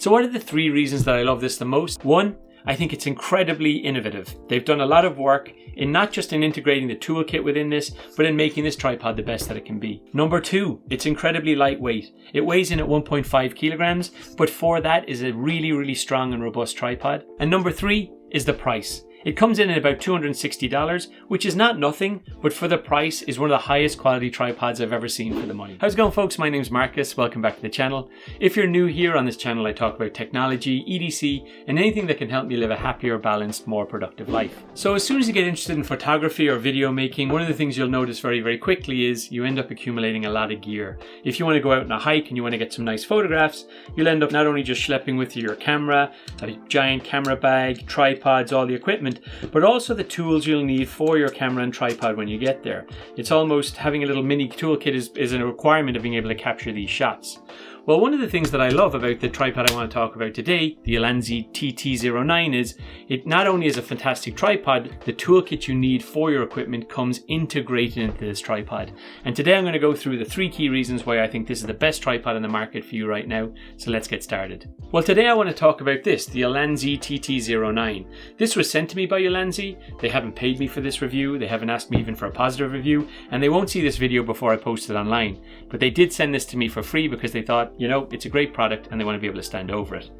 So what are the 3 reasons that I love this the most? 1, I think it's incredibly innovative. They've done a lot of work in not just in integrating the toolkit within this, but in making this tripod the best that it can be. Number 2, it's incredibly lightweight. It weighs in at 1.5 kilograms, but for that is a really, really strong and robust tripod. And number 3 is the price. It comes in at about $260, which is not nothing, but for the price is one of the highest quality tripods I've ever seen for the money. How's it going, folks? My name's Marcus. Welcome back to the channel. If you're new here on this channel, I talk about technology, EDC, and anything that can help me live a happier, balanced, more productive life. So as soon as you get interested in photography or video making, one of the things you'll notice very, very quickly is you end up accumulating a lot of gear. If you want to go out on a hike and you want to get some nice photographs, you'll end up not only just schlepping with you your camera, a giant camera bag, tripods, all the equipment, but also the tools you'll need for your camera and tripod when you get there. It's almost having a little mini toolkit is a requirement of being able to capture these shots. Well, one of the things that I love about the tripod I want to talk about today, the Ulanzi TT09, is it not only is a fantastic tripod, the toolkit you need for your equipment comes integrated into this tripod. And today I'm going to go through the 3 key reasons why I think this is the best tripod in the market for you right now. So let's get started. Well, today I want to talk about this, the Ulanzi TT09. This was sent to me by Ulanzi. They haven't paid me for this review. They haven't asked me even for a positive review, and they won't see this video before I post it online. But they did send this to me for free because they thought, you know, it's a great product and they want to be able to stand over it.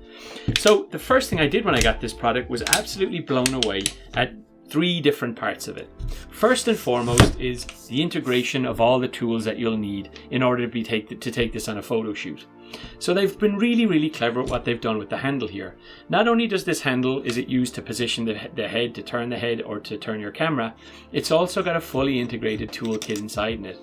So the first thing I did when I got this product was absolutely blown away at 3 different parts of it. First and foremost is the integration of all the tools that you'll need in order to take this on a photo shoot. So they've been really, really clever at what they've done with the handle here. Not only does this handle, is it used to position the head, to turn the head or to turn your camera, it's also got a fully integrated toolkit inside it.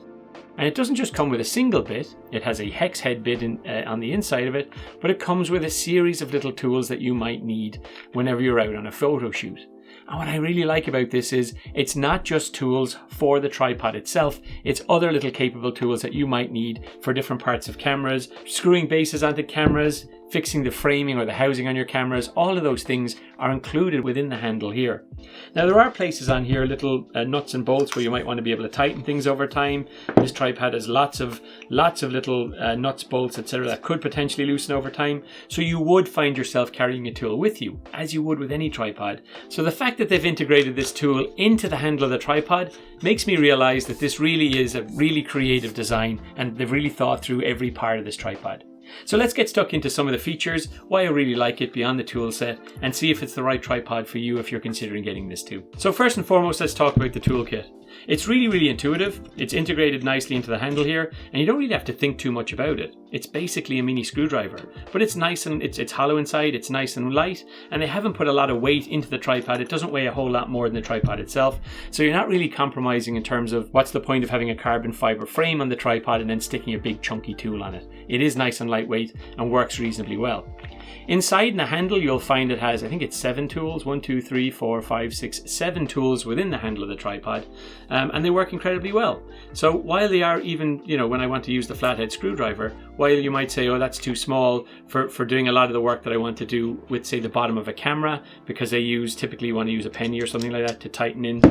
And it doesn't just come with a single bit, it has a hex head bit on the inside of it, but it comes with a series of little tools that you might need whenever you're out on a photo shoot. And what I really like about this is it's not just tools for the tripod itself, it's other little capable tools that you might need for different parts of cameras, screwing bases onto cameras, fixing the framing or the housing on your cameras. All of those things are included within the handle here. Now there are places on here, little nuts and bolts where you might want to be able to tighten things over time. This tripod has lots of little nuts, bolts, etc. that could potentially loosen over time. So you would find yourself carrying a tool with you, as you would with any tripod. So the fact that they've integrated this tool into the handle of the tripod makes me realize that this really is a really creative design and they've really thought through every part of this tripod. So let's get stuck into some of the features, why I really like it beyond the tool set, and see if it's the right tripod for you if you're considering getting this too. So first and foremost, let's talk about the toolkit. It's really, really intuitive. It's integrated nicely into the handle here, and you don't really have to think too much about it. It's basically a mini screwdriver, but it's nice and it's hollow inside, it's nice and light, and they haven't put a lot of weight into the tripod. It doesn't weigh a whole lot more than the tripod itself, so you're not really compromising in terms of what's the point of having a carbon fiber frame on the tripod and then sticking a big chunky tool on it. It is nice and lightweight and works reasonably well. Inside in the handle, you'll find it has, I think it's 7 tools, 1, 2, 3, 4, 5, 6, 7 tools within the handle of the tripod, and they work incredibly well. So while they are even, you know, when I want to use the flathead screwdriver, while you might say, oh, that's too small for doing a lot of the work that I want to do with, say, the bottom of a camera, because they typically want to use a penny or something like that to tighten in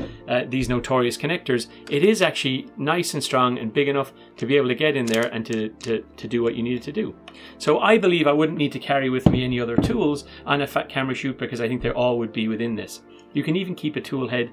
these notorious connectors, it is actually nice and strong and big enough to be able to get in there and to do what you need it to do. So I believe I wouldn't need to carry with me any other tools on a fat camera shoot because I think they all would be within this. You can even keep a tool head,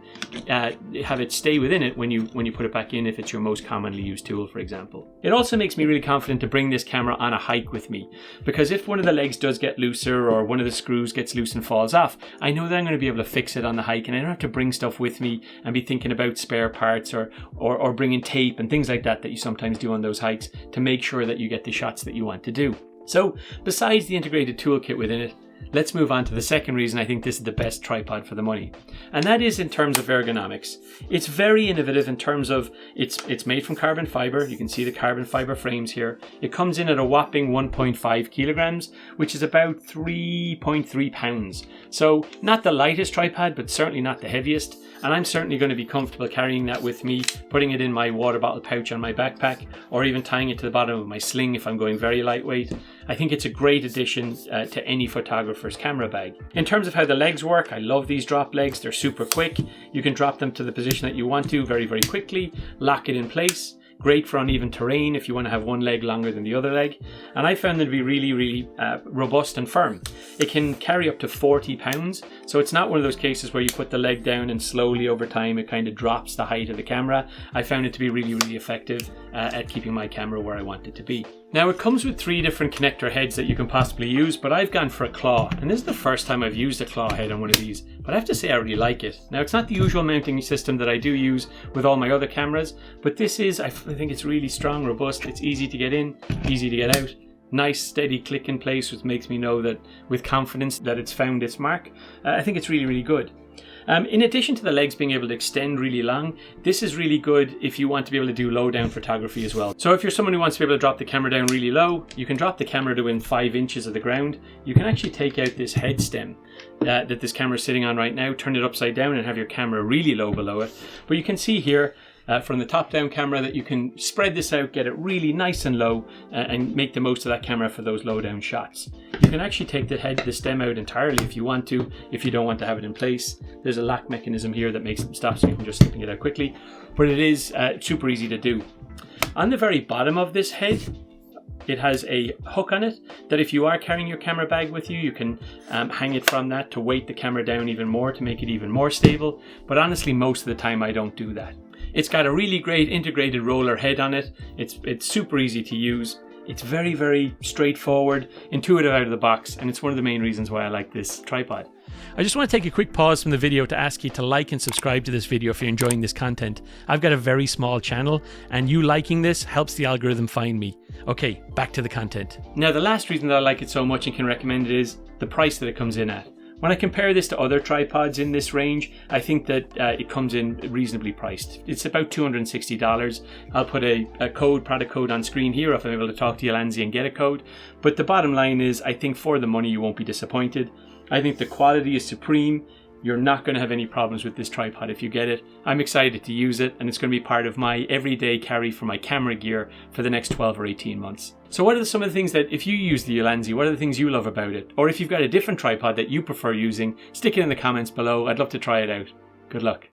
have it stay within it when you put it back in if it's your most commonly used tool, for example. It also makes me really confident to bring this camera on a hike with me, because if one of the legs does get looser or one of the screws gets loose and falls off, I know that I'm going to be able to fix it on the hike and I don't have to bring stuff with me and be thinking about spare parts or bringing tape and things like that you sometimes do on those hikes to make sure that you get the shots that you want to do. So besides the integrated toolkit within it, let's move on to the second reason I think this is the best tripod for the money. And that is in terms of ergonomics. It's very innovative in terms of it's made from carbon fiber. You can see the carbon fiber frames here. It comes in at a whopping 1.5 kilograms, which is about 3.3 pounds. So not the lightest tripod, but certainly not the heaviest. And I'm certainly going to be comfortable carrying that with me, putting it in my water bottle pouch on my backpack, or even tying it to the bottom of my sling if I'm going very lightweight. I think it's a great addition to any photographer's camera bag. In terms of how the legs work, I love these drop legs. They're super quick. You can drop them to the position that you want to very, very quickly, lock it in place, great for uneven terrain if you want to have one leg longer than the other leg, and I found them to be really robust and firm. It can carry up to 40 pounds, so it's not one of those cases where you put the leg down and slowly over time it kind of drops the height of the camera. I found it to be really effective at keeping my camera where I want it to be. Now it comes with 3 different connector heads that you can possibly use, but I've gone for a claw, and this is the first time I've used a claw head on one of these, but I have to say I really like it. Now it's not the usual mounting system that I do use with all my other cameras, but this is, I think it's really strong, robust, it's easy to get in, easy to get out. Nice steady click in place, which makes me know that with confidence that it's found its mark. I think it's really good. In addition to the legs being able to extend really long, this is really good if you want to be able to do low down photography as well. So if you're someone who wants to be able to drop the camera down really low, you can drop the camera to within 5 inches of the ground. You can actually take out this head stem that this camera is sitting on right now, turn it upside down and have your camera really low below it. But you can see here from the top down camera that you can spread this out, get it really nice and low and make the most of that camera for those low down shots. You can actually take the stem out entirely if you want to, if you don't want to have it in place. There's a lock mechanism here that stops you from just slipping it out quickly, but it is super easy to do. On the very bottom of this head, it has a hook on it that if you are carrying your camera bag with you, you can hang it from that to weight the camera down even more to make it even more stable. But honestly, most of the time I don't do that. It's got a really great integrated roller head on it. It's super easy to use. It's very straightforward, intuitive out of the box, and it's one of the main reasons why I like this tripod. I just want to take a quick pause from the video to ask you to like and subscribe to this video if you're enjoying this content. I've got a very small channel, and you liking this helps the algorithm find me. Okay, back to the content. Now, the last reason that I like it so much and can recommend it is the price that it comes in at. When I compare this to other tripods in this range, I think that it comes in reasonably priced. It's about $260. I'll put a product code on screen here if I'm able to talk to Ulanzi and get a code. But the bottom line is, I think for the money you won't be disappointed. I think the quality is supreme. You're not going to have any problems with this tripod if you get it. I'm excited to use it, and it's going to be part of my everyday carry for my camera gear for the next 12 or 18 months. So what are some of the things that, if you use the Ulanzi, what are the things you love about it? Or if you've got a different tripod that you prefer using, stick it in the comments below. I'd love to try it out. Good luck.